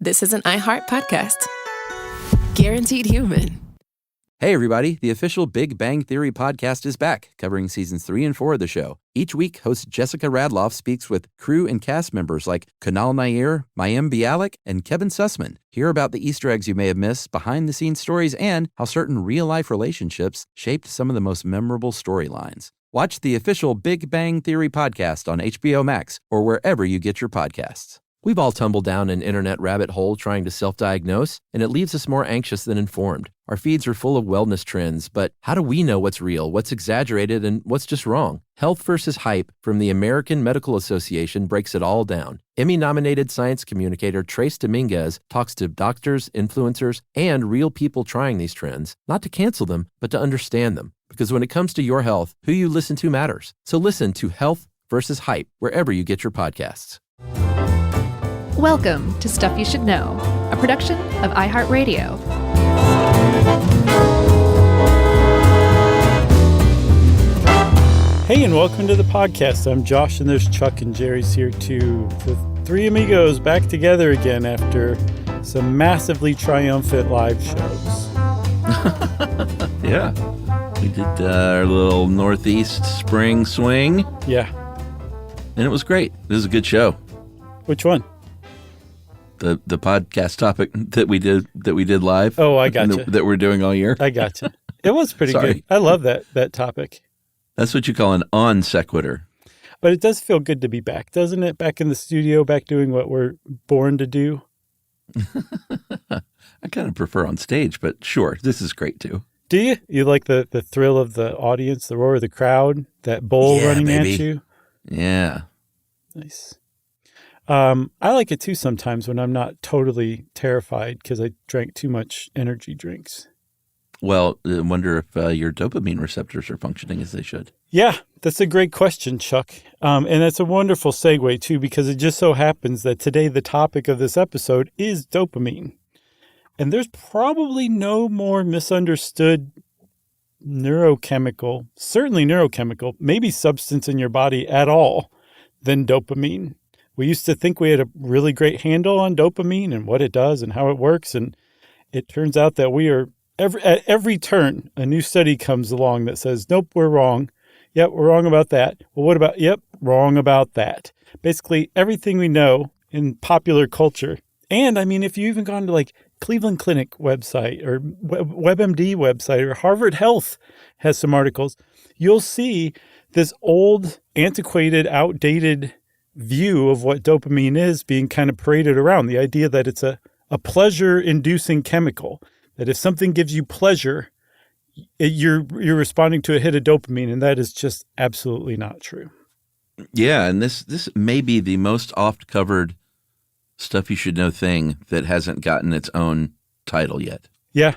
This is an iHeart podcast. Guaranteed human. Hey, everybody. The official Big Bang Theory podcast is back, covering seasons 3 and 4 of the show. Each week, host Jessica Radloff speaks with crew and cast members like Kunal Nair, Mayim Bialik, and Kevin Sussman. Hear about the Easter eggs you may have missed, behind-the-scenes stories, and how certain real-life relationships shaped some of the most memorable storylines. Watch the official Big Bang Theory podcast on HBO Max or wherever you get your podcasts. We've all tumbled down an internet rabbit hole trying to self-diagnose, and it leaves us more anxious than informed. Our feeds are full of wellness trends, but how do we know what's real, what's exaggerated, and what's just wrong? Health versus Hype from the American Medical Association breaks it all down. Emmy-nominated science communicator Trace Dominguez talks to doctors, influencers, and real people trying these trends, not to cancel them, but to understand them. Because when it comes to your health, who you listen to matters. So listen to Health versus Hype wherever you get your podcasts. Welcome to Stuff You Should Know, a production of iHeartRadio. Hey, and welcome to the podcast. I'm Josh, and there's Chuck and Jerry's here too. The three amigos back together again after some massively triumphant live shows. Yeah. We did our little Northeast spring swing. Yeah. And it was great. It was a good show. Which one? The podcast topic that we did live. Oh, I gotcha. That we're doing all year. I gotcha. It was pretty good. I love that topic. That's what you call an on sequitur. But it does feel good to be back, doesn't it? Back in the studio, back doing what we're born to do. I kind of prefer on stage, but sure, this is great too. Do you? You like the thrill of the audience, the roar of the crowd, that bull running at you? Yeah. Nice. I like it too sometimes when I'm not totally terrified because I drank too much energy drinks. Well, I wonder if your dopamine receptors are functioning as they should. Yeah, that's a great question, Chuck. And that's a wonderful segue too, because it just so happens that today the topic of this episode is dopamine. And there's probably no more misunderstood neurochemical, maybe substance in your body at all than dopamine. We used to think we had a really great handle on dopamine and what it does and how it works. And it turns out that we are, at every turn, a new study comes along that says, nope, we're wrong. Yep, we're wrong about that. Well, what about, yep, wrong about that. Basically, everything we know in popular culture. And I mean, if you even gone to like Cleveland Clinic website or WebMD website or Harvard Health has some articles, you'll see this old, antiquated, outdated view of what dopamine is being kind of paraded around. The idea that it's a pleasure-inducing chemical, that if something gives you pleasure, you're responding to a hit of dopamine, and that is just absolutely not true. Yeah, and this may be the most oft-covered Stuff You Should Know thing that hasn't gotten its own title yet. Yeah.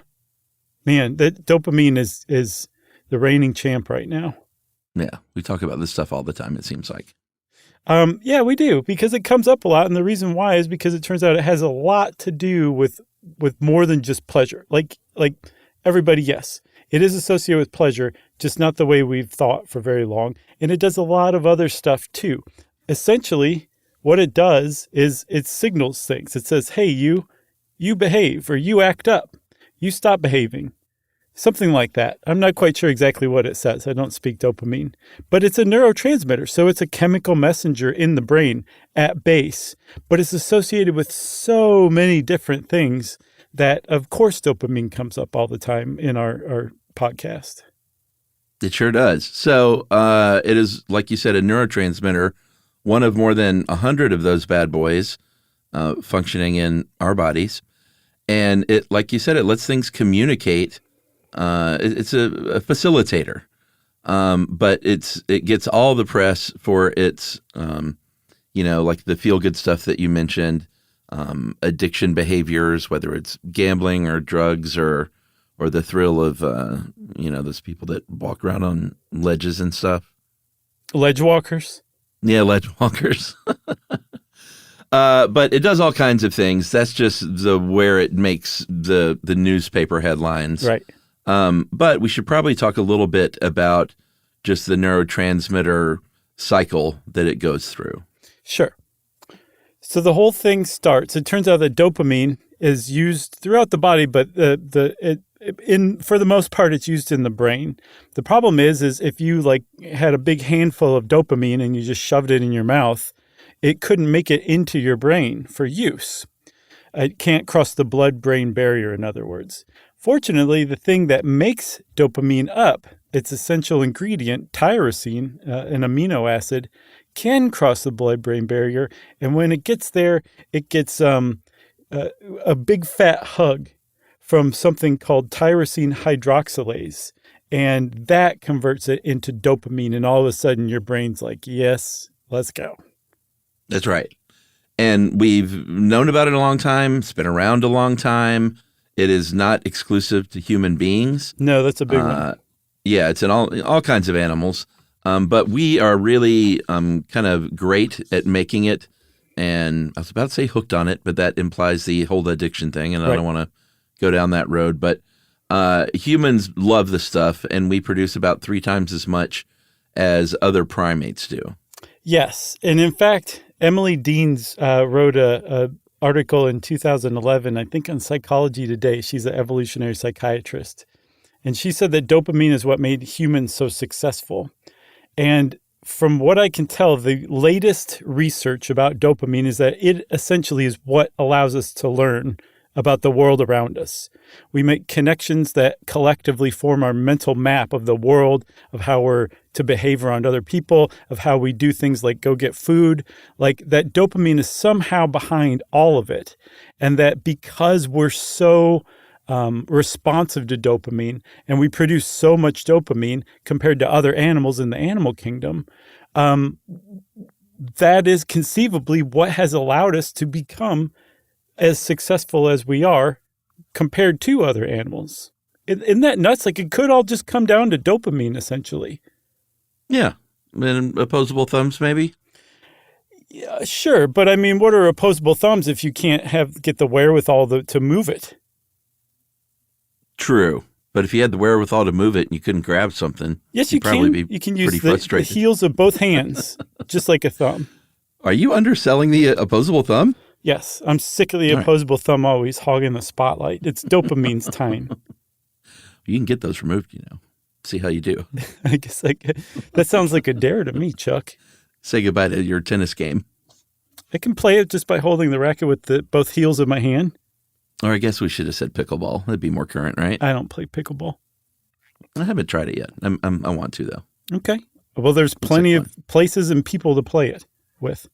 Man, that dopamine is the reigning champ right now. Yeah, we talk about this stuff all the time, it seems like. Yeah, we do, because it comes up a lot. And the reason why is because it turns out it has a lot to do with more than just pleasure. Like everybody, yes, it is associated with pleasure, just not the way we've thought for very long. And it does a lot of other stuff too. Essentially, what it does is it signals things. It says, hey, you behave, or you act up, you stop behaving. Something like that. I'm not quite sure exactly what it says. I don't speak dopamine. But it's a neurotransmitter, so it's a chemical messenger in the brain at base. But it's associated with so many different things that, of course, dopamine comes up all the time in our podcast. It sure does. So it is, like you said, a neurotransmitter, one of more than 100 of those bad boys functioning in our bodies. And it, like you said, it lets things communicate. It's a facilitator, but it gets all the press for its, like the feel-good stuff that you mentioned, addiction behaviors, whether it's gambling or drugs or the thrill of, those people that walk around on ledges and stuff. Ledge walkers? Yeah, ledge walkers. But it does all kinds of things. That's just where it makes the newspaper headlines. Right. But we should probably talk a little bit about just the neurotransmitter cycle that it goes through. Sure. So the whole thing starts. It turns out that dopamine is used throughout the body, but for the most part, it's used in the brain. The problem is if you like had a big handful of dopamine and you just shoved it in your mouth, it couldn't make it into your brain for use. It can't cross the blood-brain barrier, in other words. Fortunately, the thing that makes dopamine up, its essential ingredient, tyrosine, an amino acid, can cross the blood-brain barrier. And when it gets there, it gets a big fat hug from something called tyrosine hydroxylase. And that converts it into dopamine. And all of a sudden, your brain's like, yes, let's go. That's right. And we've known about it a long time. It's been around a long time. It is not exclusive to human beings. No, that's a big one. Yeah, it's in all kinds of animals. But we are really kind of great at making it. And I was about to say hooked on it, but that implies the whole addiction thing. And I don't want to go down that road. But humans love this stuff, and we produce about 3 times as much as other primates do. Yes. And in fact, Emily Deans wrote a article in 2011, I think on Psychology Today. She's an evolutionary psychiatrist. And she said that dopamine is what made humans so successful. And from what I can tell, the latest research about dopamine is that it essentially is what allows us to learn about the world around us. We make connections that collectively form our mental map of the world, of how we're to behave around other people, of how we do things like go get food. Like that dopamine is somehow behind all of it. And that because we're so responsive to dopamine and we produce so much dopamine compared to other animals in the animal kingdom, that is conceivably what has allowed us to become as successful as we are compared to other animals. Isn't that nuts? Like it could all just come down to dopamine, essentially. Yeah. And opposable thumbs, maybe? Yeah, sure. But I mean, what are opposable thumbs if you can't get the wherewithal to move it? True. But if you had the wherewithal to move it and you couldn't grab something, yes, you'd probably be you can pretty use frustrated. The heels of both hands, just like a thumb. Are you underselling the opposable thumb? Yes, I'm sick of the opposable thumb always hogging the spotlight. It's dopamine's time. You can get those removed, See how you do. I guess that sounds like a dare to me, Chuck. Say goodbye to your tennis game. I can play it just by holding the racket with both heels of my hand. Or I guess we should have said pickleball. That'd be more current, right? I don't play pickleball. I haven't tried it yet. I want to, though. Okay. Well, there's plenty of places and people to play it with.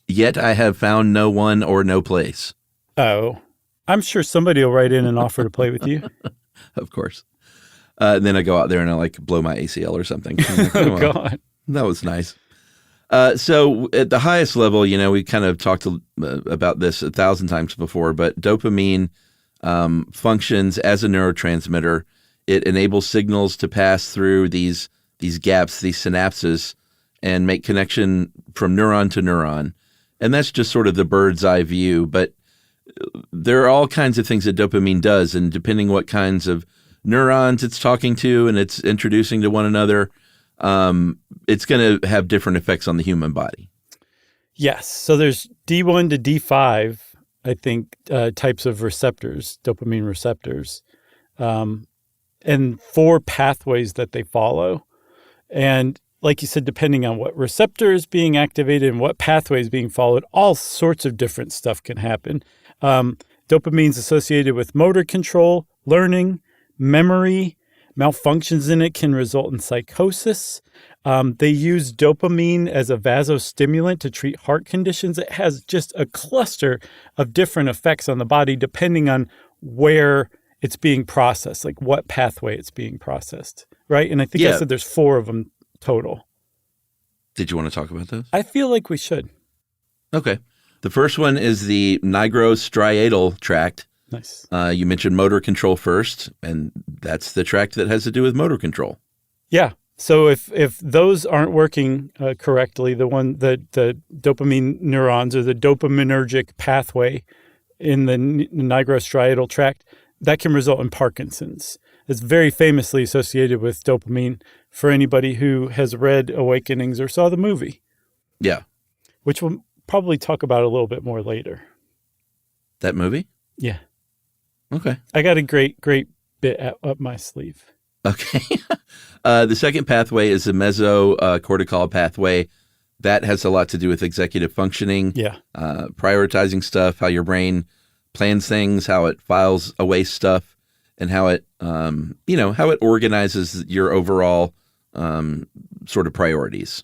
Yet I have found no one or no place. Oh, I'm sure somebody will write in and offer to play with you. Of course. And then I go out there and I blow my ACL or something. Oh, God. That was nice. So at the highest level, we kind of talked about this 1,000 times before, but dopamine functions as a neurotransmitter. It enables signals to pass through these gaps, these synapses, and make connection from neuron to neuron. And that's just sort of the bird's eye view. But there are all kinds of things that dopamine does, and depending what kinds of neurons it's talking to and it's introducing to one another, it's going to have different effects on the human body. Yes. So there's D1 to D5, I think, types of receptors, dopamine receptors, and 4 pathways that they follow. And like you said, depending on what receptor is being activated and what pathway is being followed, all sorts of different stuff can happen. Dopamine is associated with motor control, learning, memory. Malfunctions in it can result in psychosis. They use dopamine as a vasostimulant to treat heart conditions. It has just a cluster of different effects on the body depending on where it's being processed, like what pathway it's being processed, right? And I think I said there's 4 of them total. Did you want to talk about those? I feel like we should. Okay. The first one is the nigrostriatal tract. Nice. You mentioned motor control first, and that's the tract that has to do with motor control. Yeah. So if those aren't working correctly, the dopamine neurons or the dopaminergic pathway in the nigrostriatal tract, that can result in Parkinson's. It's very famously associated with dopamine for anybody who has read Awakenings or saw the movie. Yeah. Which one? probably talk about a little bit more later. That movie? Yeah. Okay. I got a great bit up my sleeve. Okay. The second pathway is the mesocortical pathway. That has a lot to do with executive functioning, Yeah. prioritizing stuff, how your brain plans things, how it files away stuff, and how it, how it organizes your overall sort of priorities.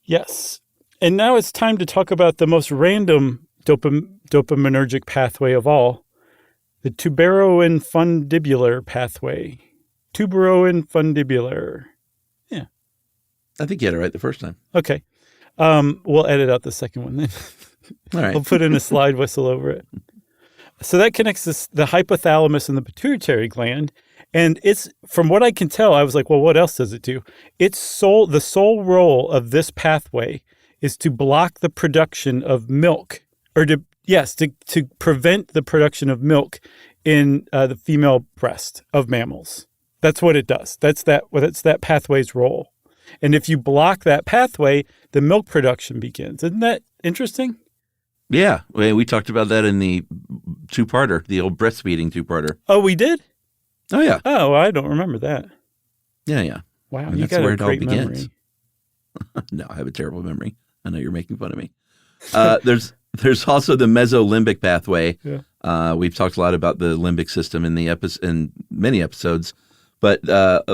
Yes. And now it's time to talk about the most random dopaminergic pathway of all, the tuberoinfundibular pathway. Tuberoinfundibular. Yeah. I think you had it right the first time. Okay. We'll edit out the second one then. All right. We'll put in a slide whistle over it. So that connects the hypothalamus and the pituitary gland. And it's, from what I can tell, I was like, well, what else does it do? The sole role of this pathway is to block the production of milk, or to prevent the production of milk in the female breast of mammals. That's what it does. That's that pathway's role. And if you block that pathway, the milk production begins. Isn't that interesting? Yeah. We talked about that in the two-parter, the old breastfeeding two-parter. Oh, we did? Oh, yeah. Oh, I don't remember that. Yeah. Wow, And you that's got where a it all great begins. memory. No, I have a terrible memory. I know you're making fun of me. There's also the mesolimbic pathway. Yeah. We've talked a lot about the limbic system in many episodes, but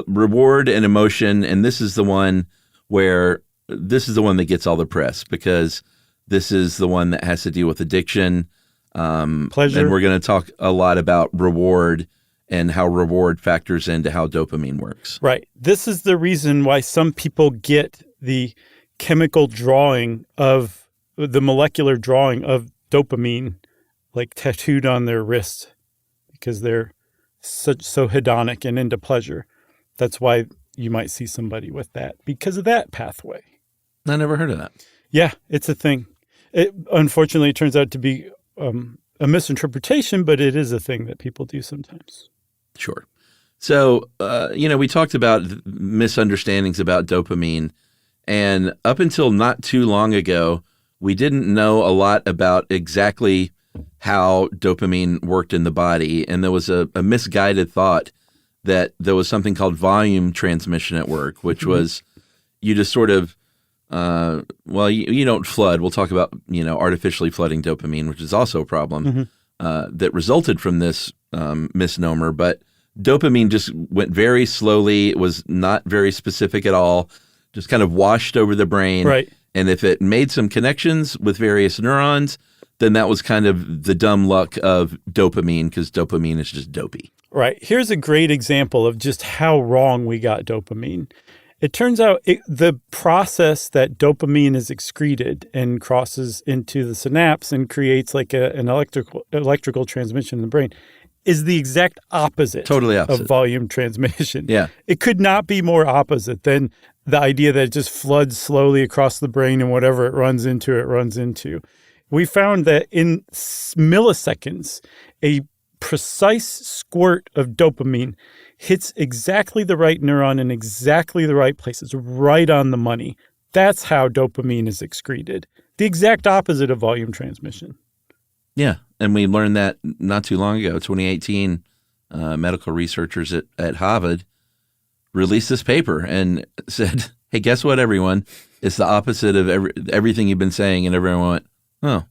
reward and emotion, and this is the one that gets all the press because this is the one that has to deal with addiction, Pleasure, and we're going to talk a lot about reward and how reward factors into how dopamine works. Right. This is the reason why some people get the chemical drawing of the molecular drawing of dopamine, like tattooed on their wrist, because they're so hedonic and into pleasure. That's why you might see somebody with that because of that pathway. I never heard of that. Yeah, it's a thing. Unfortunately, it turns out to be a misinterpretation, but it is a thing that people do sometimes. Sure. So, we talked about misunderstandings about dopamine, and up until not too long ago, we didn't know a lot about exactly how dopamine worked in the body, and there was a misguided thought that there was something called volume transmission at work, which was you just sort of, you don't flood. We'll talk about, artificially flooding dopamine, which is also a problem that resulted from this misnomer. But dopamine just went very slowly. It was not very specific at all, just kind of washed over the brain. Right. And if it made some connections with various neurons, then that was kind of the dumb luck of dopamine because dopamine is just dopey. Right. Here's a great example of just how wrong we got dopamine. It turns out the process that dopamine is excreted and crosses into the synapse and creates like an electrical transmission in the brain is the exact opposite, Totally opposite of volume transmission. Yeah. It could not be more opposite than the idea that it just floods slowly across the brain and whatever it runs into. We found that in milliseconds, a precise squirt of dopamine hits exactly the right neuron in exactly the right places, right on the money. That's how dopamine is excreted. The exact opposite of volume transmission. Yeah. And we learned that not too long ago, 2018, medical researchers at Harvard released this paper and said, hey, guess what, everyone? It's the opposite of everything you've been saying. And everyone went, oh,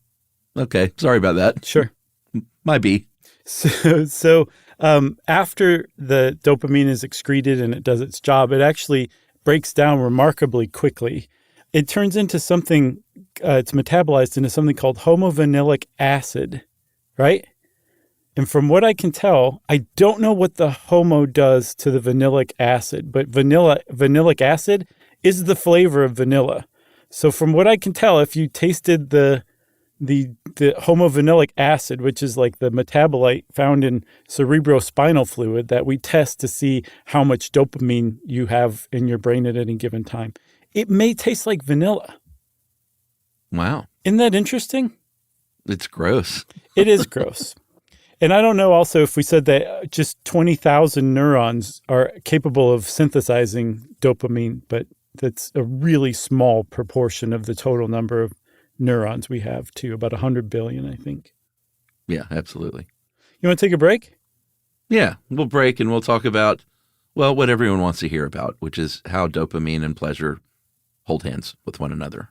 okay. Sorry about that. Sure. Might be. So after the dopamine is excreted and it does its job, it actually breaks down remarkably quickly. It turns into something, it's metabolized into something called homovanillic acid, right? And from what I can tell, I don't know what the homo does to the vanillic acid, but vanillic acid is the flavor of vanilla. So from what I can tell, if you tasted the homovanillic acid, which is like the metabolite found in cerebrospinal fluid that we test to see how much dopamine you have in your brain at any given time, it may taste like vanilla. Wow. Isn't that interesting? It's gross. It is gross. And I don't know also if we said that just 20,000 neurons are capable of synthesizing dopamine, but that's a really small proportion of the total number of neurons we have too, about 100 billion, I think. Yeah, absolutely. You want to take a break? Yeah, we'll break and we'll talk about, well, what everyone wants to hear about, which is how dopamine and pleasure hold hands with one another.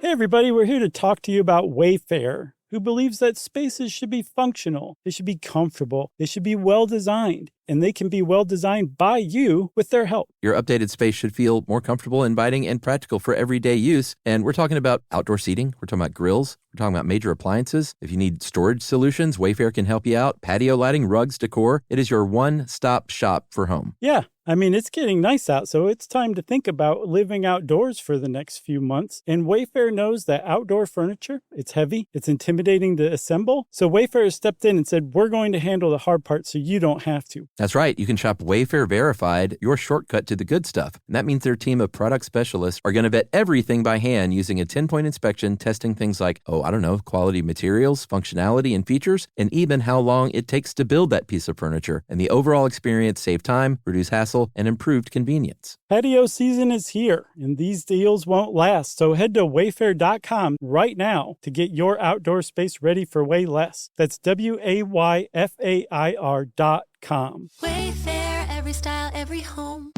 Hey everybody, we're here to talk to you about Wayfair, who believes that spaces should be functional, they should be comfortable, they should be well designed, and they can be well designed by you with their help. Your updated space should feel more comfortable, inviting, and practical for everyday use. And we're talking about outdoor seating. We're talking about grills. We're talking about major appliances. If you need storage solutions, Wayfair can help you out. Patio lighting, rugs, decor. It is your one-stop shop for home. Yeah. I mean, it's getting nice out, so it's time to think about living outdoors for the next few months. And Wayfair knows that outdoor furniture, it's heavy, it's intimidating to assemble. So Wayfair has stepped in and said, we're going to handle the hard part so you don't have to. That's right. You can shop Wayfair Verified, your shortcut to the good stuff. And that means their team of product specialists are going to vet everything by hand using a 10-point inspection, testing things like, quality materials, functionality, and features, and even how long it takes to build that piece of furniture. And the overall experience save time, reduce hassle, and improved convenience. Patio season is here, and these deals won't last. So head to wayfair.com right now to get your outdoor space ready for way less. That's WAYFAIR.com. Wayfair, every style, every home.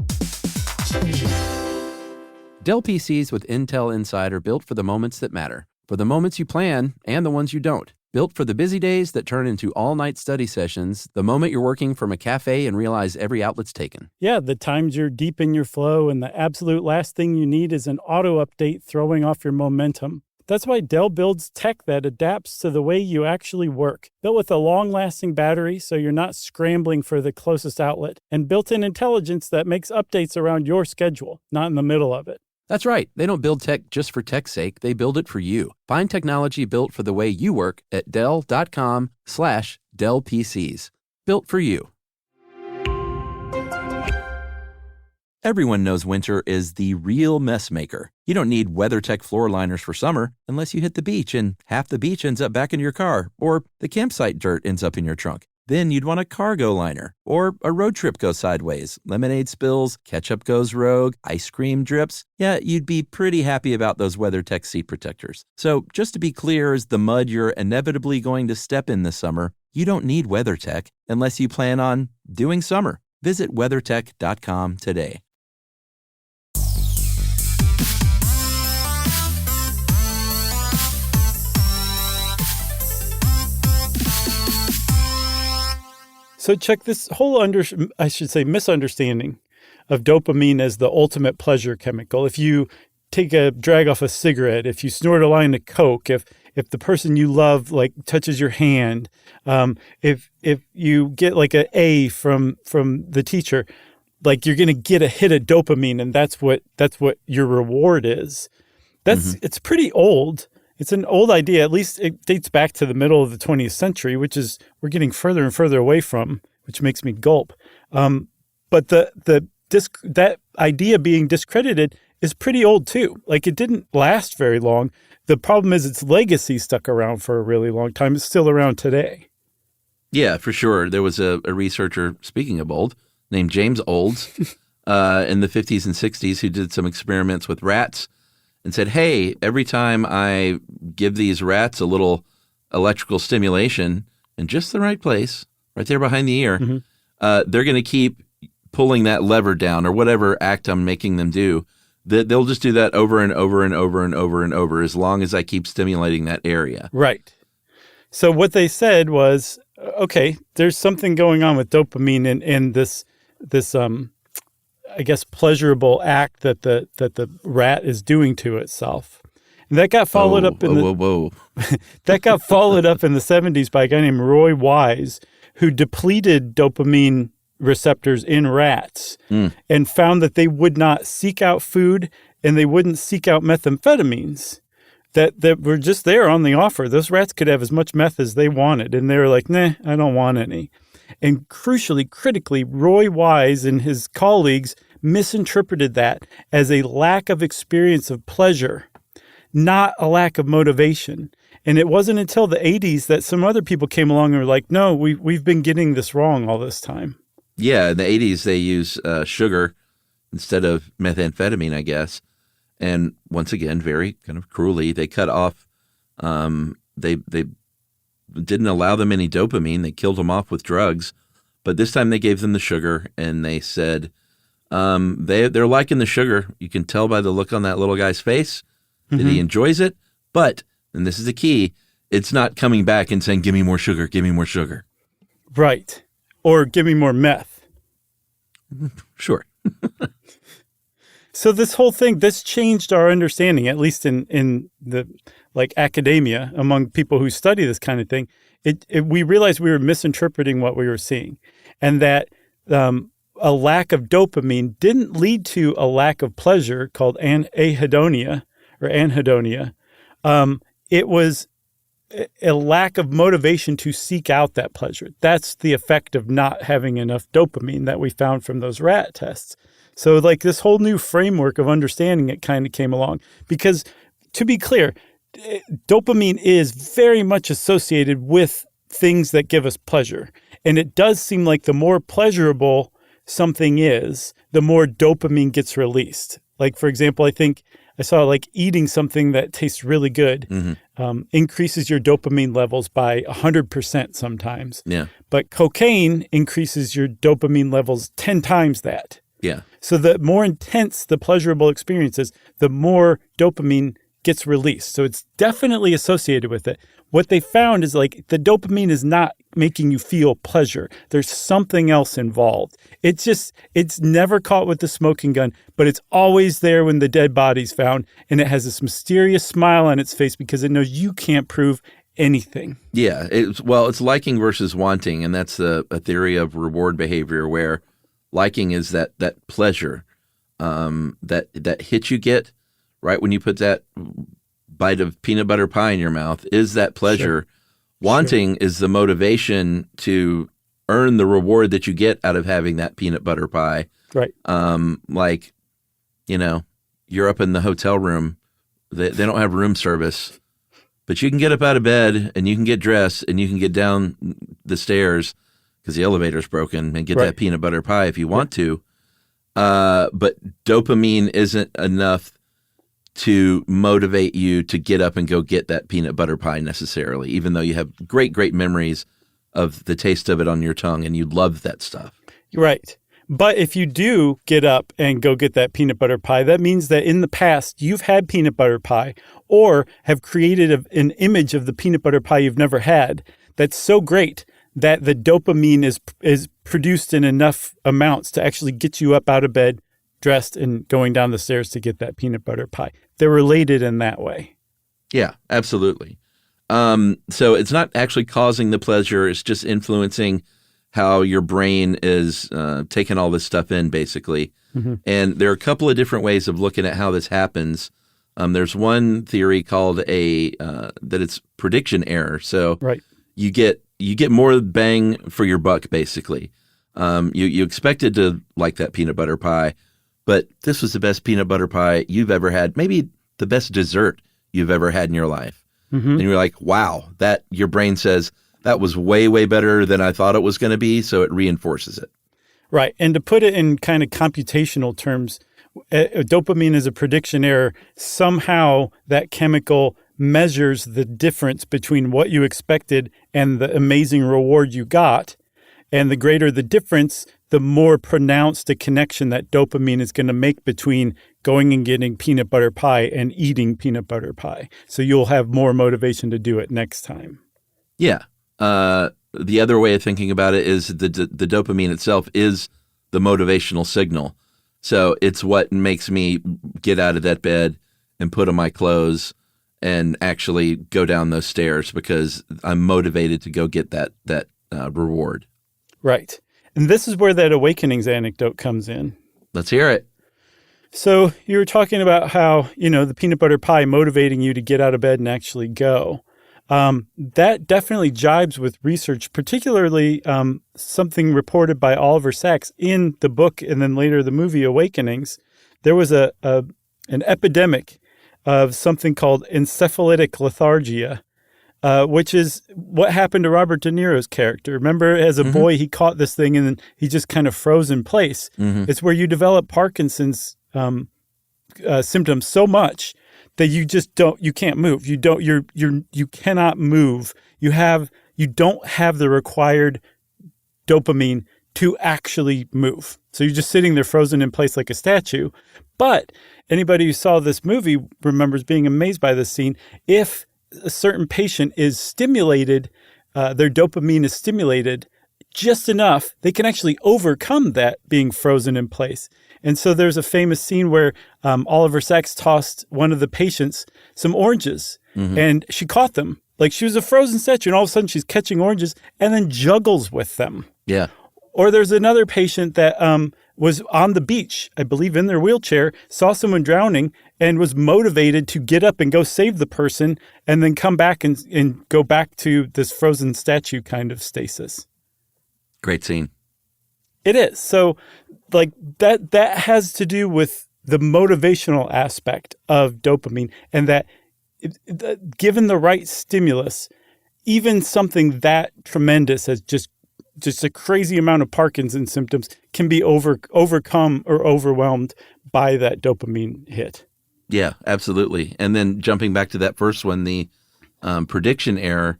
Dell PCs with Intel Inside are built for the moments that matter, for the moments you plan and the ones you don't. Built for the busy days that turn into all-night study sessions, the moment you're working from a cafe and realize every outlet's taken. Yeah, the times you're deep in your flow and the absolute last thing you need is an auto update throwing off your momentum. That's why Dell builds tech that adapts to the way you actually work. Built with a long-lasting battery so you're not scrambling for the closest outlet, and built-in intelligence that makes updates around your schedule, not in the middle of it. That's right. They don't build tech just for tech's sake. They build it for you. Find technology built for the way you work at Dell.com/Dell PCs. Built for you. Everyone knows winter is the real mess maker. You don't need WeatherTech floor liners for summer unless you hit the beach and half the beach ends up back in your car, or the campsite dirt ends up in your trunk. Then you'd want a cargo liner, or a road trip goes sideways, lemonade spills, ketchup goes rogue, ice cream drips. Yeah, you'd be pretty happy about those WeatherTech seat protectors. So just to be clear, as the mud you're inevitably going to step in this summer, you don't need WeatherTech unless you plan on doing summer. Visit WeatherTech.com today. So check this whole misunderstanding of dopamine as the ultimate pleasure chemical. If you take a drag off a cigarette, if you snort a line of Coke, if the person you love touches your hand, if you get an A from the teacher, you're going to get a hit of dopamine, and that's what your reward is. It's pretty old. It's an old idea. At least it dates back to the middle of the 20th century, which is we're getting further and further away from, which makes me gulp. But that idea being discredited is pretty old too. It didn't last very long. The problem is its legacy stuck around for a really long time. It's still around today. Yeah, for sure. There was a researcher, speaking of old, named James Olds in the 50s and 60s who did some experiments with rats and said, hey, every time I give these rats a little electrical stimulation in just the right place, right there behind the ear, they're going to keep pulling that lever down or whatever act I'm making them do. They'll just do that over and over and over and over and over as long as I keep stimulating that area. Right. So what they said was, okay, there's something going on with dopamine in this I guess, pleasurable act that the rat is doing to itself. And that got followed up in that got followed up in the 70s by a guy named Roy Wise, who depleted dopamine receptors in rats and found that they would not seek out food and they wouldn't seek out methamphetamines that were just there on the offer. Those rats could have as much meth as they wanted, and they were like, nah, I don't want any. And critically, Roy Wise and his colleagues misinterpreted that as a lack of experience of pleasure, not a lack of motivation. And it wasn't until the 80s that some other people came along and were like, no, we've been getting this wrong all this time. Yeah, in the 80s, they use sugar instead of methamphetamine, I guess. And once again, very kind of cruelly, they cut off, they didn't allow them any dopamine. They killed them off with drugs. But this time they gave them the sugar, and they said they're liking the sugar. You can tell by the look on that little guy's face that he enjoys it. But, and this is the key, it's not coming back and saying, give me more sugar, give me more sugar. Right. Or give me more meth. Sure. So this whole thing, this changed our understanding, at least in the like academia, among people who study this kind of thing. We realized we were misinterpreting what we were seeing, and that a lack of dopamine didn't lead to a lack of pleasure called anhedonia or anhedonia. It was a lack of motivation to seek out that pleasure. That's the effect of not having enough dopamine that we found from those rat tests. So like this whole new framework of understanding it kind of came along because, to be clear, dopamine is very much associated with things that give us pleasure. And it does seem like the more pleasurable something is, the more dopamine gets released. Like, for example, I think I saw like eating something that tastes really good increases your dopamine levels by 100% sometimes. Yeah. But cocaine increases your dopamine levels 10 times that. Yeah. So the more intense the pleasurable experience is, the more dopamine gets released. So it's definitely associated with it. What they found is like the dopamine is not making you feel pleasure. There's something else involved. It's never caught with the smoking gun, but it's always there when the dead body's found. And it has this mysterious smile on its face because it knows you can't prove anything. Yeah. It's liking versus wanting. And that's a theory of reward behavior where liking is that pleasure, that hit you get right when you put that bite of peanut butter pie in your mouth is that pleasure. Sure. Wanting is the motivation to earn the reward that you get out of having that peanut butter pie. Right. Like, you're up in the hotel room. They don't have room service, but you can get up out of bed and you can get dressed and you can get down the stairs because the elevator's broken and get that peanut butter pie if you want to. But dopamine isn't enough to motivate you to get up and go get that peanut butter pie necessarily, even though you have great, great memories of the taste of it on your tongue and you love that stuff. Right. But if you do get up and go get that peanut butter pie, that means that in the past you've had peanut butter pie or have created an image of the peanut butter pie you've never had that's so great that the dopamine is produced in enough amounts to actually get you up out of bed, dressed, and going down the stairs to get that peanut butter pie. They're related in that way. Yeah, absolutely. So it's not actually causing the pleasure. It's just influencing how your brain is taking all this stuff in, basically. Mm-hmm. And there are a couple of different ways of looking at how this happens. There's one theory called that it's prediction error. So you get more bang for your buck, basically. You expected to like that peanut butter pie, but this was the best peanut butter pie you've ever had, maybe the best dessert you've ever had in your life. Mm-hmm. And you're like, wow, that your brain says that was way, way better than I thought it was going to be. So it reinforces it. Right. And to put it in kind of computational terms, dopamine is a prediction error. Somehow that chemical measures the difference between what you expected and the amazing reward you got. And the greater the difference, the more pronounced a connection that dopamine is going to make between going and getting peanut butter pie and eating peanut butter pie. So you'll have more motivation to do it next time. Yeah. The other way of thinking about it is the dopamine itself is the motivational signal. So it's what makes me get out of that bed and put on my clothes and actually go down those stairs because I'm motivated to go get that reward. Right. And this is where that awakenings anecdote comes in. Let's hear it. So you were talking about how, the peanut butter pie motivating you to get out of bed and actually go. That definitely jibes with research, particularly something reported by Oliver Sacks in the book and then later the movie Awakenings. There was an epidemic of something called encephalitic lethargia, which is what happened to Robert De Niro's character. Remember, as a boy, he caught this thing and then he just kind of froze in place. It's where you develop Parkinson's symptoms so much that you can't move. You cannot move. You don't have the required dopamine to actually move. So you're just sitting there frozen in place like a statue. But anybody who saw this movie remembers being amazed by this scene. If a certain patient is stimulated, their dopamine is stimulated just enough, they can actually overcome that being frozen in place. And so there's a famous scene where Oliver Sacks tossed one of the patients some oranges, and she caught them. Like, she was a frozen statue, and all of a sudden she's catching oranges and then juggles with them. Yeah. Or there's another patient that was on the beach, I believe in their wheelchair, saw someone drowning and was motivated to get up and go save the person and then come back and go back to this frozen statue kind of stasis. Great scene. It is. So, like, that has to do with the motivational aspect of dopamine, and that given the right stimulus, even something that tremendous as just a crazy amount of Parkinson's symptoms can be overcome or overwhelmed by that dopamine hit. Yeah, absolutely. And then jumping back to that first one, the prediction error,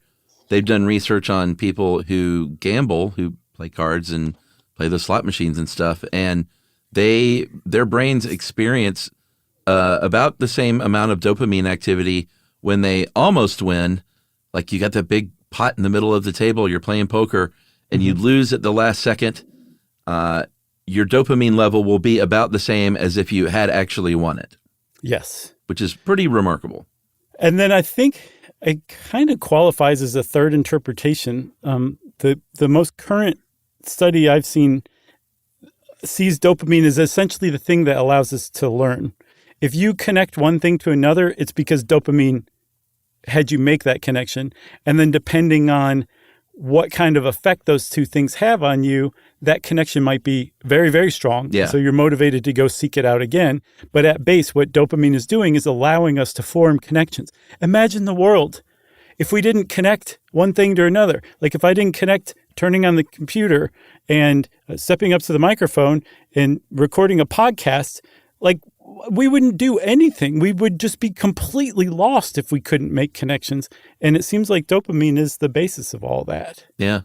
they've done research on people who gamble, who play cards and play the slot machines and stuff, and their brains experience about the same amount of dopamine activity when they almost win. Like, you got that big pot in the middle of the table, you're playing poker, and you lose at the last second, your dopamine level will be about the same as if you had actually won it. Yes. Which is pretty remarkable. And then I think it kind of qualifies as a third interpretation. The most current study I've seen sees dopamine as essentially the thing that allows us to learn. If you connect one thing to another, it's because dopamine had you make that connection. And then depending on what kind of effect those two things have on you, that connection might be very, very strong. Yeah. So you're motivated to go seek it out again. But at base, what dopamine is doing is allowing us to form connections. Imagine the world if we didn't connect one thing to another. Like, if I didn't connect turning on the computer and stepping up to the microphone and recording a podcast, like, we wouldn't do anything. We would just be completely lost if we couldn't make connections. And it seems like dopamine is the basis of all that. Yeah,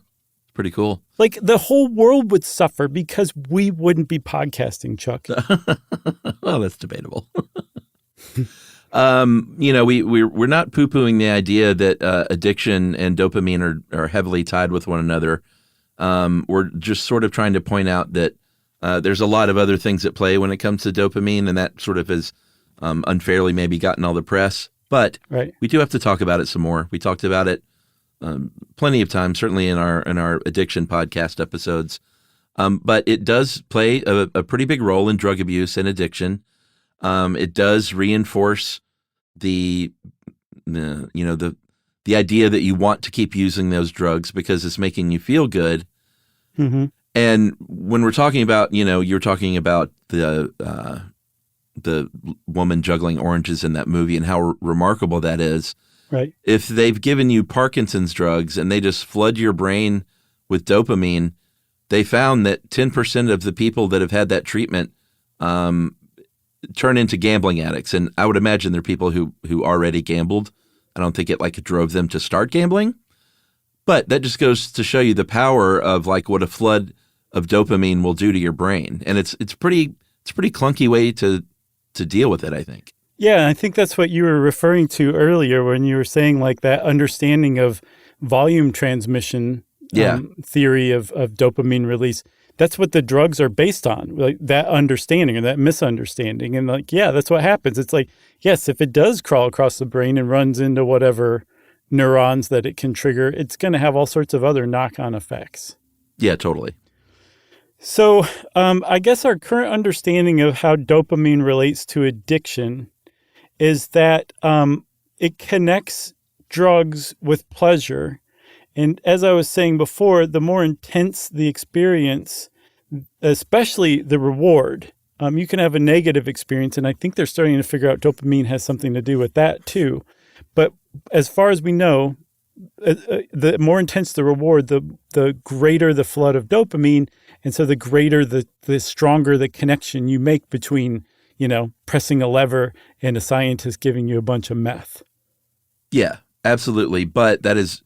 pretty cool. Like, the whole world would suffer because we wouldn't be podcasting, Chuck. Well, that's debatable. We're not poo-pooing the idea that addiction and dopamine are heavily tied with one another. We're just sort of trying to point out that there's a lot of other things at play when it comes to dopamine, and that sort of has unfairly maybe gotten all the press. But we do have to talk about it some more. We talked about it plenty of times, certainly in our addiction podcast episodes. But it does play a pretty big role in drug abuse and addiction. It does reinforce the idea that you want to keep using those drugs because it's making you feel good. Mm-hmm. And when we're talking about, you're talking about the woman juggling oranges in that movie and how remarkable that is. Right. If they've given you Parkinson's drugs and they just flood your brain with dopamine, they found that 10% of the people that have had that treatment turn into gambling addicts. And I would imagine they're people who already gambled. I don't think it drove them to start gambling. But that just goes to show you the power of what a flood of dopamine will do to your brain. And it's a pretty clunky way to deal with it, I think. Yeah, I think that's what you were referring to earlier when you were saying that understanding of volume transmission theory of dopamine release. That's what the drugs are based on, that understanding or that misunderstanding. And that's what happens. It's yes, if it does crawl across the brain and runs into whatever neurons that it can trigger, it's going to have all sorts of other knock-on effects. Yeah, totally. So I guess our current understanding of how dopamine relates to addiction is that it connects drugs with pleasure. And as I was saying before, the more intense the experience, especially the reward, you can have a negative experience. And I think they're starting to figure out dopamine has something to do with that too. But as far as we know, the more intense the reward, the greater the flood of dopamine. And so the greater, the stronger the connection you make between, pressing a lever and a scientist giving you a bunch of meth. Yeah, absolutely. But that is,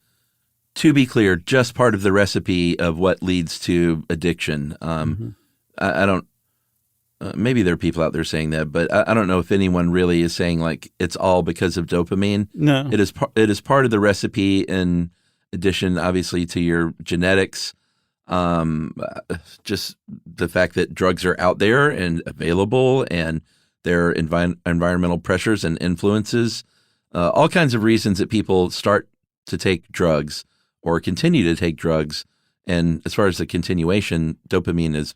to be clear, just part of the recipe of what leads to addiction. I don't, maybe there are people out there saying that, but I don't know if anyone really is saying like it's all because of dopamine. No. It is part of the recipe in addition, obviously, to your genetics. Just the fact that drugs are out there and available, and their environmental pressures and influences, all kinds of reasons that people start to take drugs or continue to take drugs. And as far as the continuation, dopamine is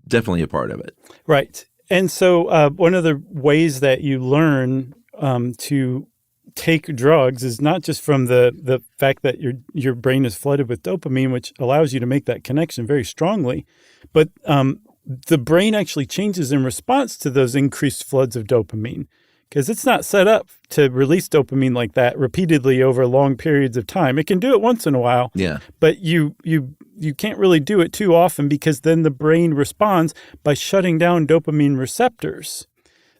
definitely a part of it. Right. And so one of the ways that you learn to take drugs is not just from the fact that your brain is flooded with dopamine, which allows you to make that connection very strongly, but the brain actually changes in response to those increased floods of dopamine, because it's not set up to release dopamine like that repeatedly over long periods of time. It can do it once in a while, but you can't really do it too often, because then the brain responds by shutting down dopamine receptors.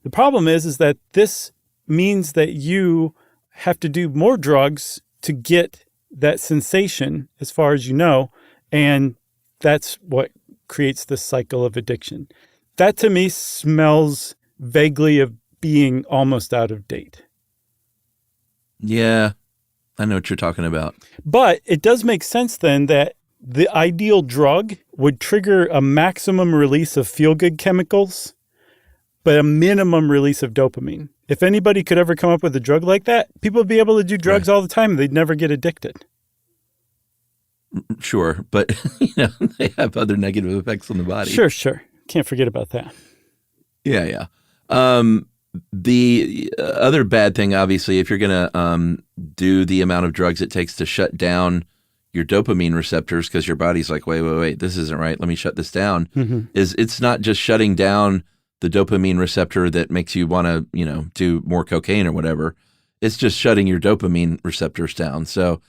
The problem is that this means that you have to do more drugs to get that sensation, as far as you know, and that's what creates the cycle of addiction. That to me smells vaguely of being almost out of date. Yeah, I know what you're talking about. But it does make sense then that the ideal drug would trigger a maximum release of feel-good chemicals, but a minimum release of dopamine. If anybody could ever come up with a drug like that, people would be able to do drugs all the time. They'd never get addicted. Sure, but they have other negative effects on the body. Sure. Can't forget about that. Yeah. The other bad thing, obviously, if you're going to do the amount of drugs it takes to shut down your dopamine receptors, because your body's like, wait, this isn't right, let me shut this down, is it's not just shutting down the dopamine receptor that makes you want to, do more cocaine or whatever. It's just shutting your dopamine receptors down. So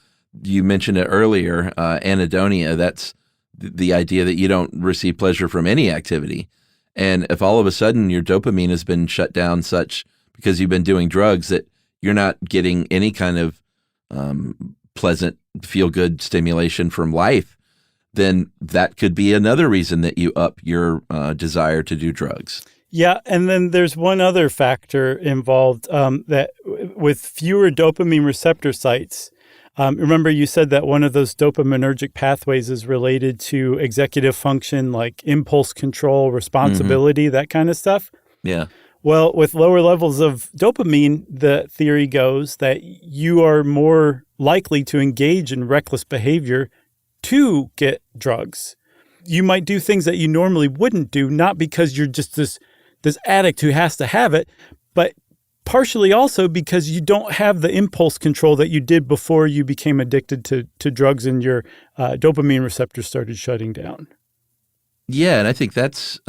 you mentioned it earlier, anhedonia. That's the idea that you don't receive pleasure from any activity. And if all of a sudden your dopamine has been shut down such because you've been doing drugs that you're not getting any kind of pleasant, feel-good stimulation from life, then that could be another reason that you up your desire to do drugs. Yeah, and then there's one other factor involved that with fewer dopamine receptor sites. Remember you said that one of those dopaminergic pathways is related to executive function, like impulse control, responsibility, that kind of stuff? Yeah. Well, with lower levels of dopamine, the theory goes that you are more likely to engage in reckless behavior to get drugs. You might do things that you normally wouldn't do, not because you're just this addict who has to have it, but partially also because you don't have the impulse control that you did before you became addicted to drugs and your dopamine receptors started shutting down. Yeah, and I think that's,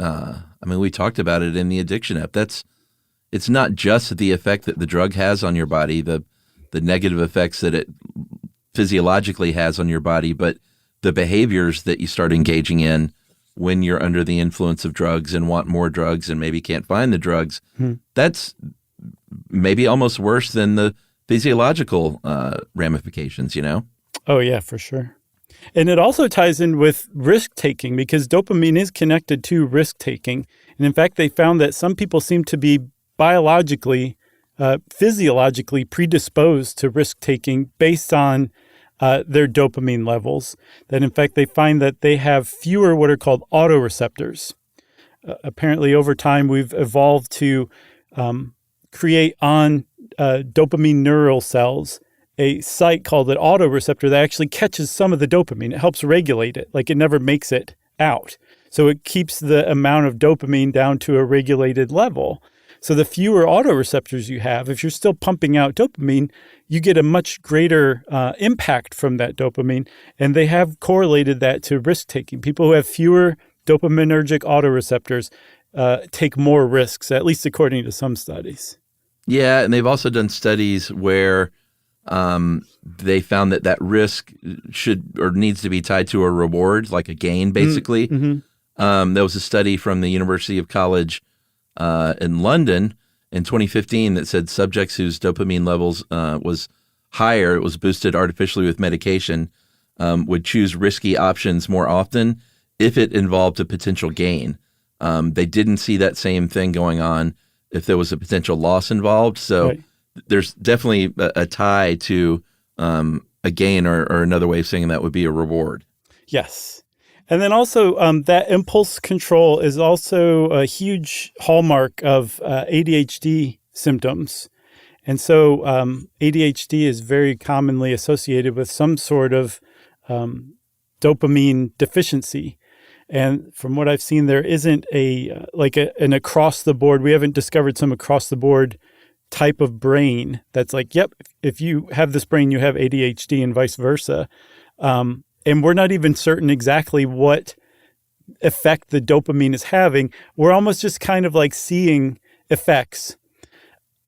we talked about it in the addiction app. It's not just the effect that the drug has on your body, the negative effects that it physiologically has on your body, but the behaviors that you start engaging in when you're under the influence of drugs and want more drugs and maybe can't find the drugs. That's maybe almost worse than the physiological ramifications, Oh, yeah, for sure. And it also ties in with risk-taking, because dopamine is connected to risk-taking. And in fact, they found that some people seem to be biologically, physiologically predisposed to risk-taking based on their dopamine levels. That in fact, they find that they have fewer what are called autoreceptors. Apparently, over time, we've evolved to create on dopamine neural cells a site called an autoreceptor that actually catches some of the dopamine. It helps regulate it, like it never makes it out. So it keeps the amount of dopamine down to a regulated level. So the fewer autoreceptors you have, if you're still pumping out dopamine, you get a much greater impact from that dopamine. And they have correlated that to risk-taking. People who have fewer dopaminergic autoreceptors take more risks, at least according to some studies. Yeah, and they've also done studies where they found that risk should or needs to be tied to a reward, like a gain, basically. There was a study from the University of College in London in 2015 that said subjects whose dopamine levels was higher, it was boosted artificially with medication, would choose risky options more often if it involved a potential gain. They didn't see that same thing going on if there was a potential loss involved. So there's definitely a tie to a gain or another way of saying that would be a reward. Yes. And then also that impulse control is also a huge hallmark of ADHD symptoms. And so ADHD is very commonly associated with some sort of dopamine deficiency. And from what I've seen, there isn't an across the board. We haven't discovered some across the board type of brain that's like, yep, if you have this brain, you have ADHD and vice versa. And we're not even certain exactly what effect the dopamine is having. We're almost just kind of like seeing effects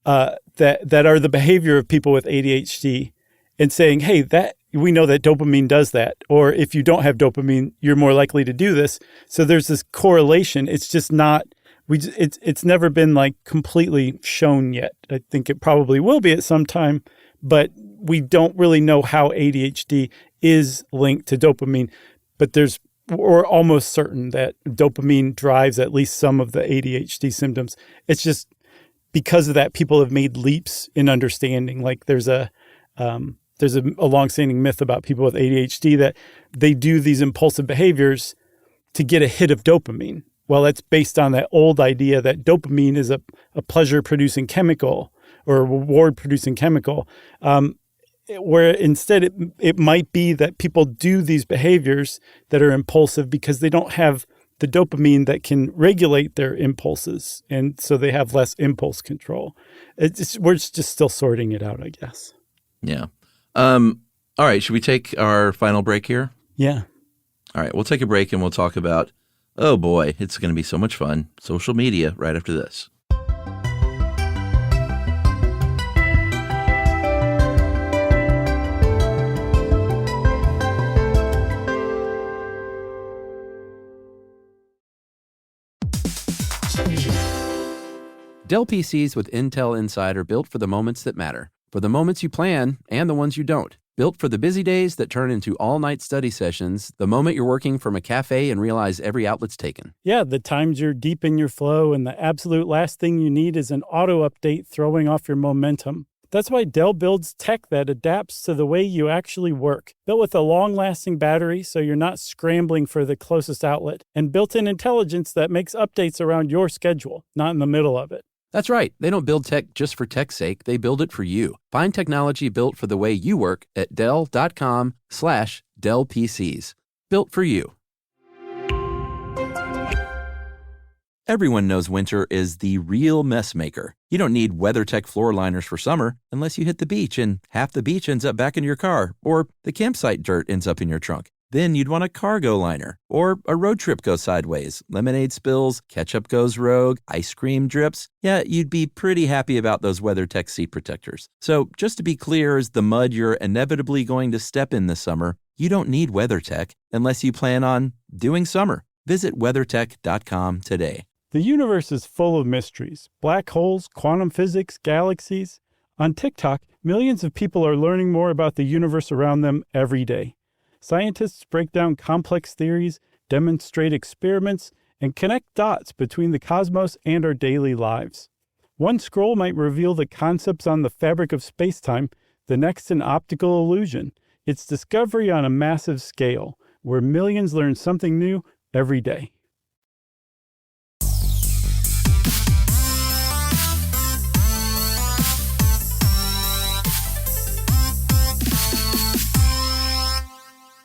that are the behavior of people with ADHD and saying, hey, that we know that dopamine does that. Or if you don't have dopamine, you're more likely to do this. So there's this correlation. It's just not, it's never been like completely shown yet. I think it probably will be at some time, but we don't really know how ADHD is linked to dopamine. But we're almost certain that dopamine drives at least some of the ADHD symptoms. It's just because of that, people have made leaps in understanding. Like there's a longstanding myth about people with ADHD that they do these impulsive behaviors to get a hit of dopamine. Well, that's based on that old idea that dopamine is a pleasure-producing chemical or a reward-producing chemical, where instead it might be that people do these behaviors that are impulsive because they don't have the dopamine that can regulate their impulses, and so they have less impulse control. We're just still sorting it out, I guess. Yeah. All right. Should we take our final break here? Yeah. All right. We'll take a break and we'll talk about, oh boy, it's going to be so much fun, social media right after this. Dell PCs with Intel Inside are built for the moments that matter, for the moments you plan and the ones you don't. Built for the busy days that turn into all-night study sessions, the moment you're working from a cafe and realize every outlet's taken. Yeah, the times you're deep in your flow and the absolute last thing you need is an auto update throwing off your momentum. That's why Dell builds tech that adapts to the way you actually work. Built with a long-lasting battery so you're not scrambling for the closest outlet, and built-in intelligence that makes updates around your schedule, not in the middle of it. That's right. They don't build tech just for tech's sake. They build it for you. Find technology built for the way you work at Dell.com/Dell PCs. Built for you. Everyone knows winter is the real mess maker. You don't need WeatherTech floor liners for summer unless you hit the beach and half the beach ends up back in your car, or the campsite dirt ends up in your trunk. Then you'd want a cargo liner, or a road trip goes sideways, lemonade spills, ketchup goes rogue, ice cream drips. Yeah, you'd be pretty happy about those WeatherTech seat protectors. So just to be clear, as the mud you're inevitably going to step in this summer, you don't need WeatherTech unless you plan on doing summer. Visit WeatherTech.com today. The universe is full of mysteries. Black holes, quantum physics, galaxies. On TikTok, millions of people are learning more about the universe around them every day. Scientists break down complex theories, demonstrate experiments, and connect dots between the cosmos and our daily lives. One scroll might reveal the concepts on the fabric of space-time, the next an optical illusion. It's discovery on a massive scale, where millions learn something new every day.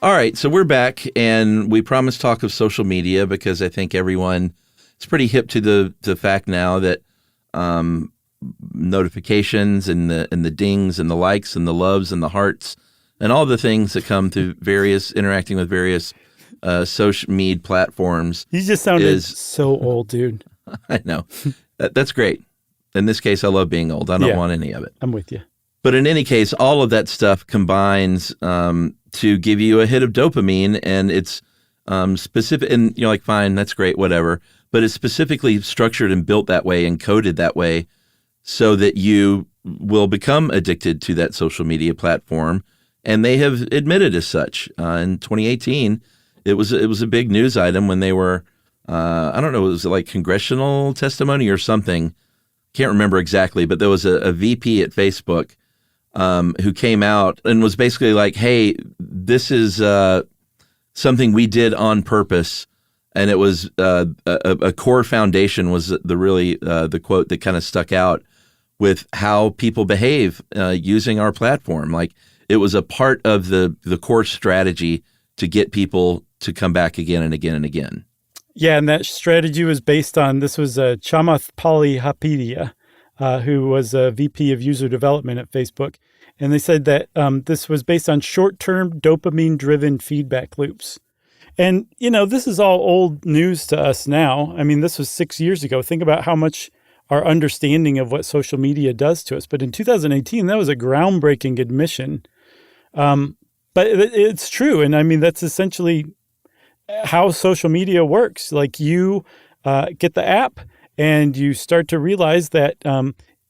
All right, so we're back, and we promised talk of social media because I think everyone is pretty hip to the fact now that notifications and the dings and the likes and the loves and the hearts and all the things that come through interacting with various social media platforms. You just sounded so old, dude. I know. That's great. In this case, I love being old. I don't Yeah. want any of it. I'm with you. But in any case, all of that stuff combines to give you a hit of dopamine, and it's specific. And you're like, fine, that's great, whatever. But it's specifically structured and built that way and coded that way so that you will become addicted to that social media platform. And they have admitted as such. In 2018, it was a big news item when they were, I don't know, it was like congressional testimony or something. Can't remember exactly, but there was a VP at Facebook who came out and was basically like, hey, this is something we did on purpose. And it was a core foundation was the quote that kind of stuck out with how people behave using our platform. Like it was a part of the core strategy to get people to come back again and again and again. Yeah, and that strategy was based on, this was Chamath Palihapitiya, who was a VP of user development at Facebook. And they said that this was based on short-term dopamine-driven feedback loops. And, this is all old news to us now. I mean, this was 6 years ago. Think about how much our understanding of what social media does to us. But in 2018, that was a groundbreaking admission. But it's true. And I mean, that's essentially how social media works. Like you get the app and you start to realize that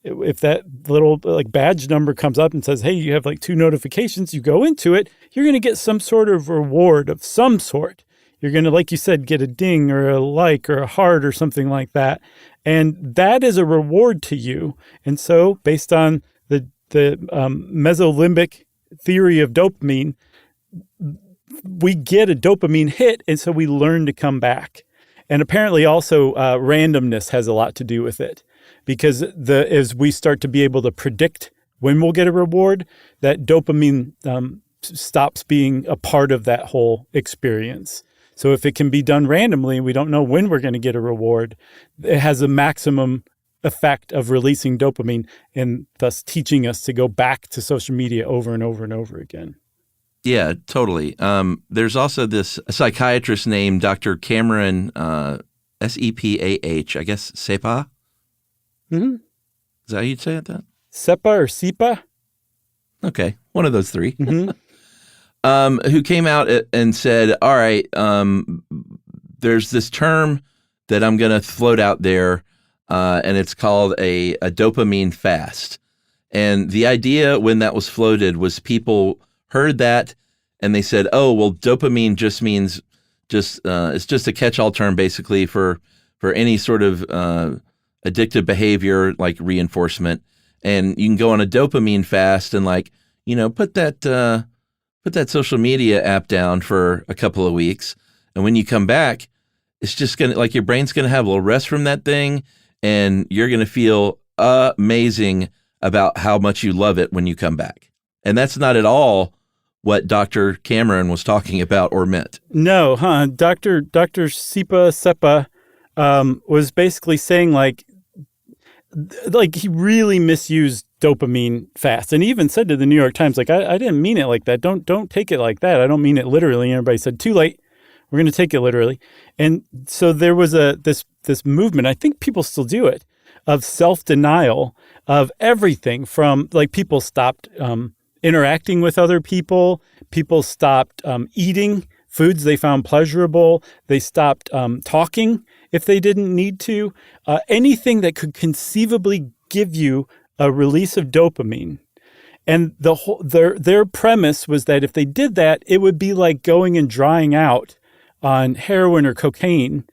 if that little like badge number comes up and says, hey, you have like 2 notifications, you go into it, you're going to get some sort of reward of some sort. You're going to, like you said, get a ding or a like or a heart or something like that. And that is a reward to you. And so based on the mesolimbic theory of dopamine, we get a dopamine hit, and so we learn to come back. And apparently also randomness has a lot to do with it, because as we start to be able to predict when we'll get a reward, that dopamine stops being a part of that whole experience. So if it can be done randomly, we don't know when we're going to get a reward, it has a maximum effect of releasing dopamine and thus teaching us to go back to social media over and over and over again. Yeah, totally. There's also this psychiatrist named Dr. Cameron, Sepah, I guess, Sepah? Mm-hmm. Is that how you'd say it? That? Sepah or Sepa? Okay, one of those 3. Mm-hmm. Who came out and said, all right, there's this term that I'm going to float out there, and it's called a dopamine fast. And the idea when that was floated was people heard that and they said, oh, well, dopamine just means it's just a catch-all term basically for any sort of addictive behavior like reinforcement. And you can go on a dopamine fast and put that social media app down for a couple of weeks. And when you come back, it's just going to, your brain's going to have a little rest from that thing. And you're going to feel amazing about how much you love it when you come back. And that's not at all what Dr. Cameron was talking about or meant. No, Dr. Sepah was basically saying he really misused dopamine fast. And he even said to the New York Times, I didn't mean it like that. Don't take it like that. I don't mean it literally. And everybody said, too late. We're going to take it literally. And so there was this movement, I think people still do it, of self-denial of everything from people stopped interacting with other people. People stopped eating foods they found pleasurable. They stopped talking if they didn't need to. Anything that could conceivably give you a release of dopamine. And their premise was that if they did that, it would be like going and drying out on heroin or cocaine,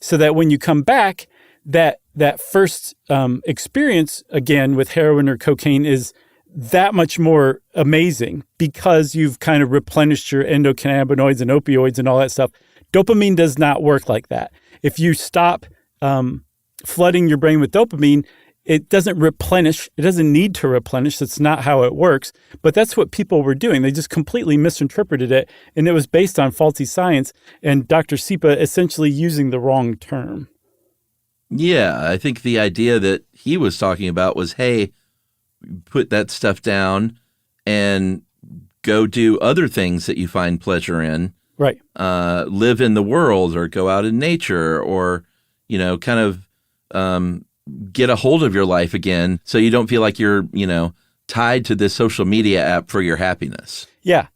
so that when you come back, that first experience again with heroin or cocaine is that much more amazing because you've kind of replenished your endocannabinoids and opioids and all that stuff. Dopamine does not work like that. If you stop flooding your brain with dopamine, it doesn't replenish. It doesn't need to replenish. That's not how it works. But that's what people were doing. They just completely misinterpreted it. And it was based on faulty science. And Dr. Sepah essentially using the wrong term. Yeah, I think the idea that he was talking about was, hey, put that stuff down and go do other things that you find pleasure in. Right. Live in the world or go out in nature or, kind of get a hold of your life again so you don't feel like you're, tied to this social media app for your happiness. Yeah.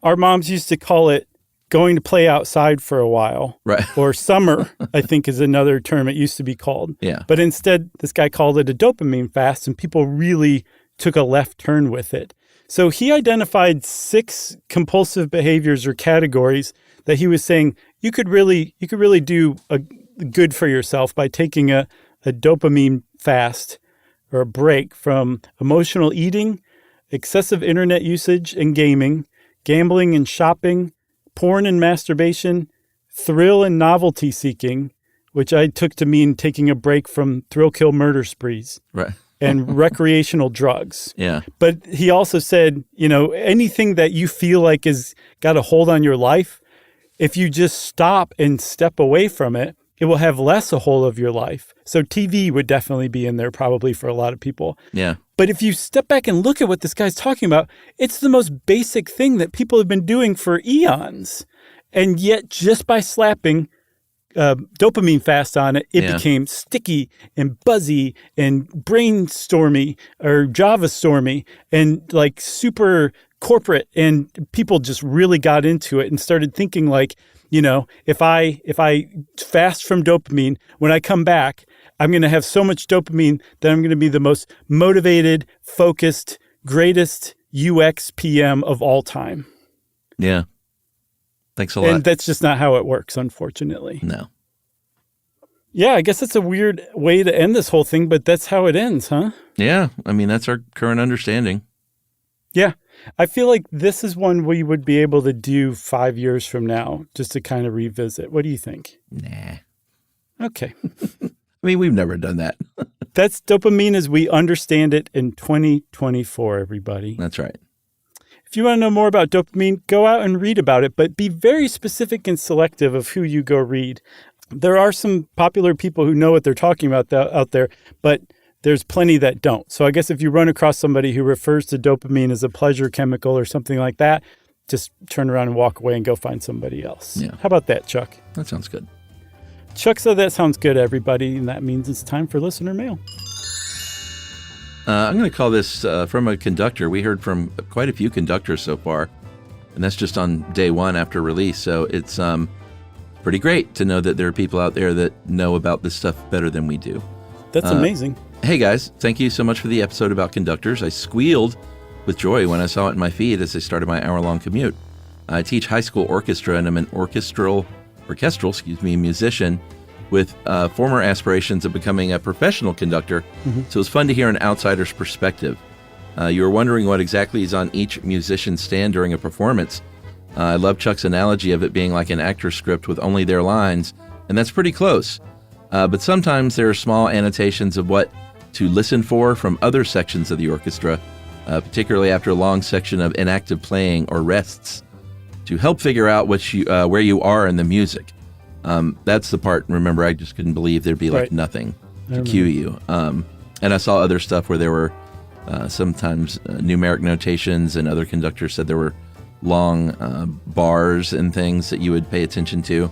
Our moms used to call it going to play outside for a while. Right. Or summer, I think is another term it used to be called. Yeah. But instead, this guy called it a dopamine fast, and people really took a left turn with it. So he identified 6 compulsive behaviors or categories that he was saying you could really do a good for yourself by taking a dopamine fast or a break from emotional eating, excessive internet usage and gaming, gambling and shopping, porn and masturbation, thrill and novelty seeking, which I took to mean taking a break from thrill, kill, murder sprees. Right. And recreational drugs. Yeah. But he also said, anything that you feel like has got a hold on your life, if you just stop and step away from it, it will have less a hold of your life. So TV would definitely be in there probably for a lot of people. Yeah. But if you step back and look at what this guy's talking about, it's the most basic thing that people have been doing for eons. And yet just by slapping dopamine fast on it, it became sticky and buzzy and brainstormy or Java stormy and like super corporate. And people just really got into it and started thinking like, if I fast from dopamine, when I come back, I'm going to have so much dopamine that I'm going to be the most motivated, focused, greatest UX PM of all time. Yeah. Thanks a lot. And that's just not how it works, unfortunately. No. Yeah, I guess that's a weird way to end this whole thing, but that's how it ends, huh? Yeah. I mean, that's our current understanding. Yeah. I feel like this is one we would be able to do 5 years from now, just to kind of revisit. What do you think? Nah. Okay. I mean, we've never done that. That's dopamine as we understand it in 2024, everybody. That's right. If you want to know more about dopamine, go out and read about it, but be very specific and selective of who you go read. There are some popular people who know what they're talking about out there, but there's plenty that don't. So I guess if you run across somebody who refers to dopamine as a pleasure chemical or something like that, just turn around and walk away and go find somebody else. Yeah. How about that, Chuck? That sounds good. Chuck said that sounds good, everybody, and that means it's time for listener mail. I'm going to call this from a conductor. We heard from quite a few conductors so far, and that's just on day 1 after release. So it's pretty great to know that there are people out there that know about this stuff better than we do. That's amazing. Hey guys, thank you so much for the episode about conductors. I squealed with joy when I saw it in my feed as I started my hour-long commute. I teach high school orchestra, and I'm an orchestral musician with former aspirations of becoming a professional conductor. Mm-hmm. So it's fun to hear an outsider's perspective. You were wondering what exactly is on each musician's stand during a performance. I love Chuck's analogy of it being like an actor's script with only their lines, and that's pretty close. But sometimes there are small annotations of what to listen for from other sections of the orchestra, particularly after a long section of inactive playing or rests, to help figure out where you are in the music. That's the part, remember, I just couldn't believe there'd be like nothing to cue you. And I saw other stuff where there were sometimes numeric notations, and other conductors said there were long bars and things that you would pay attention to.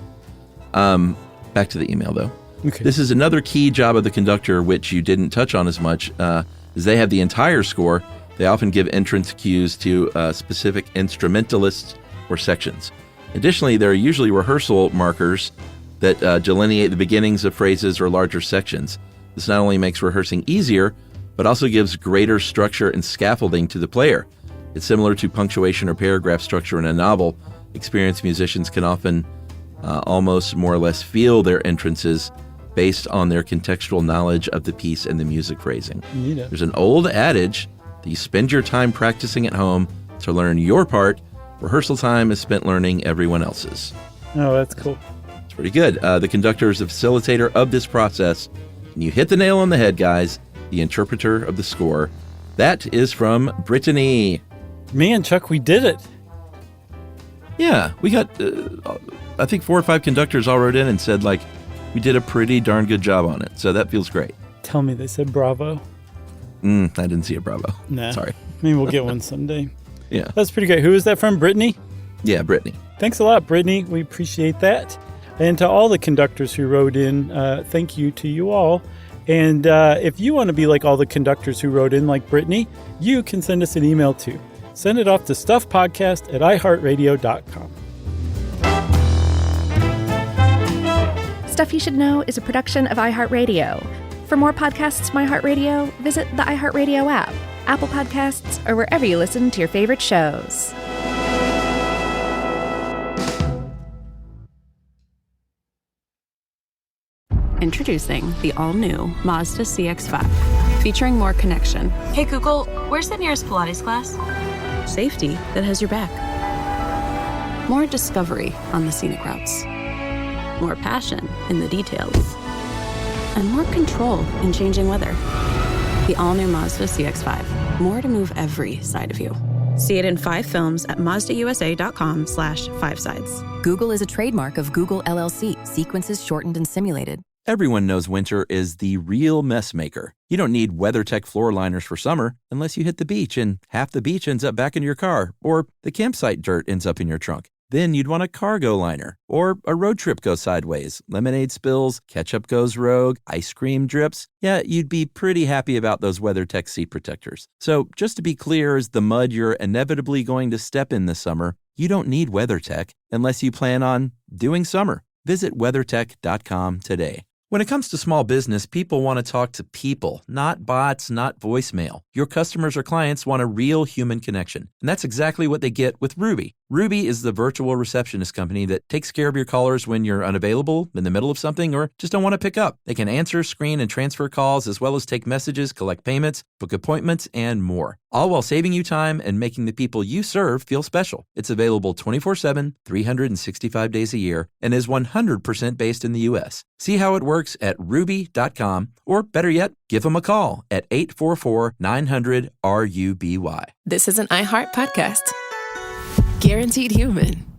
Back to the email, though. Okay. This is another key job of the conductor, which you didn't touch on as much, is they have the entire score. They often give entrance cues to specific instrumentalists or sections. Additionally, there are usually rehearsal markers that delineate the beginnings of phrases or larger sections. This not only makes rehearsing easier, but also gives greater structure and scaffolding to the player. It's similar to punctuation or paragraph structure in a novel. Experienced musicians can often almost more or less feel their entrances based on their contextual knowledge of the piece and the music phrasing. There's an old adage that you spend your time practicing at home to learn your part. Rehearsal time is spent learning everyone else's. Oh, that's cool. It's pretty good. The conductor is the facilitator of this process. And you hit the nail on the head, guys. The interpreter of the score. That is from Brittany. Man, Chuck, we did it. Yeah, we got, I think 4 or 5 conductors all wrote in and said, like, we did a pretty darn good job on it. So that feels great. Tell me they said bravo. I didn't see a bravo. Nah. Sorry. Maybe we'll get one someday. Yeah. That's pretty great. Who is that from? Brittany? Yeah, Brittany. Thanks a lot, Brittany. We appreciate that. And to all the conductors who wrote in, thank you to you all. And if you want to be like all the conductors who wrote in like Brittany, you can send us an email too. Send it off to stuffpodcast@iheartradio.com. Stuff You Should Know is a production of iHeartRadio. For more podcasts from iHeartRadio, visit the iHeartRadio app, Apple Podcasts, or wherever you listen to your favorite shows. Introducing the all-new Mazda CX-5, featuring more connection, Hey Google, where's the nearest Pilates class? safety that has your back, more discovery on the scenic routes, more passion in the details, and more control in changing weather. The all-new Mazda CX-5, more to move every side of you. See it in 5 films at mazdausa.com/5sides. Google is a trademark of Google LLC. Sequences shortened and simulated. Everyone knows winter is the real mess maker. You don't need WeatherTech floor liners for summer unless you hit the beach and half the beach ends up back in your car, or the campsite dirt ends up in your trunk. Then you'd want a cargo liner, or a road trip goes sideways, lemonade spills, ketchup goes rogue, ice cream drips. Yeah, you'd be pretty happy about those WeatherTech seat protectors. So just to be clear, as the mud you're inevitably going to step in this summer, you don't need WeatherTech unless you plan on doing summer. Visit WeatherTech.com today. When it comes to small business, people want to talk to people, not bots, not voicemail. Your customers or clients want a real human connection. And that's exactly what they get with Ruby. Ruby is the virtual receptionist company that takes care of your callers when you're unavailable, in the middle of something, or just don't want to pick up. They can answer, screen, and transfer calls, as well as take messages, collect payments, book appointments, and more. All while saving you time and making the people you serve feel special. It's available 24/7, 365 days a year, and is 100% based in the U.S. See how it works at ruby.com, or better yet, give them a call at 844-900-RUBY. This is an iHeart podcast. Guaranteed human.